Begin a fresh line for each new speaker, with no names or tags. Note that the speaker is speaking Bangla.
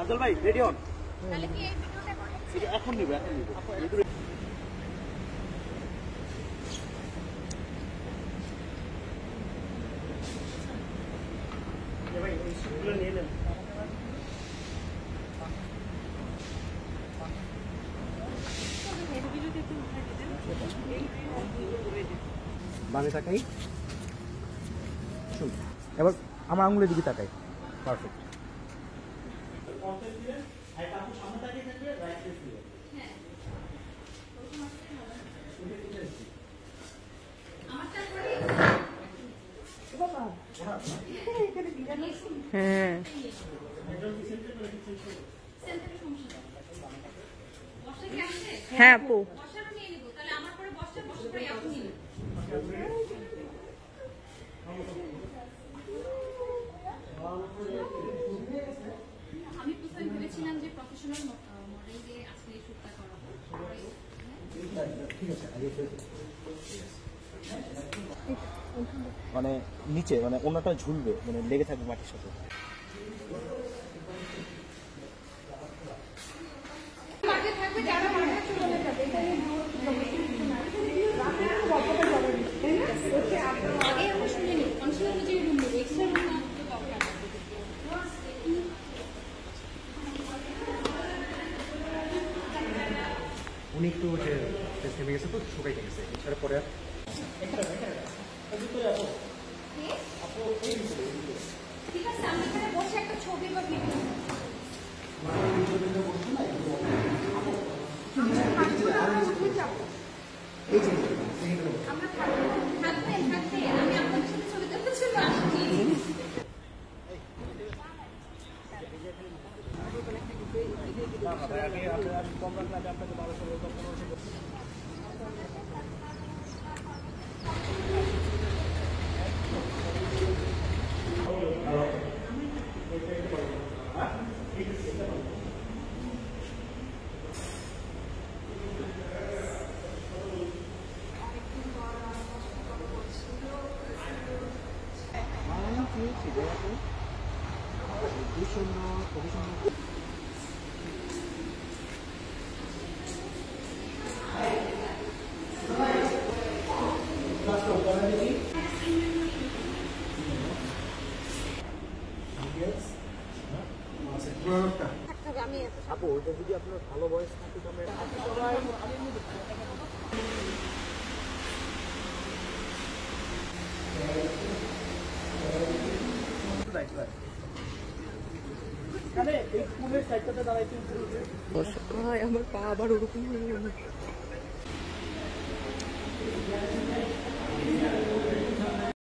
আব্দুল ভাই রেডি হন। তাহলে কি এই ভিডিওটা করতে এখন নিব ভাই এই শুটগুলো নিয়ে নেন। বামে তাকাই, শুন এবার আমার আঙুলের দিকে তাকাই। পারফেক্ট।
হ্যাঁ হ্যাঁ আপু
আমি প্রথমে ভেবেছিলাম যে প্রফেশনাল মডেল দিয়ে আজকে এই শুটটা করাবো।
মানে নিচে মানে ওনাটা ঝুলবে, মানে লেগে থাকবে মাটির সাথে।
উনি একটু যে থেমে গেছে তো শুকাই গেছে, এছাড়া পরে
ঠিক আছে, আমি এখানে বসে একটা ছবি বা ভিডিও আমরা থাকবেন আমি আপনাদের সাথে ছবি তুলতে চলে আসছি।
আপু ওইটা যদি আপনার ভালো বয়স থাকে
আমার পা আবার ওরকম হয়ে গেল।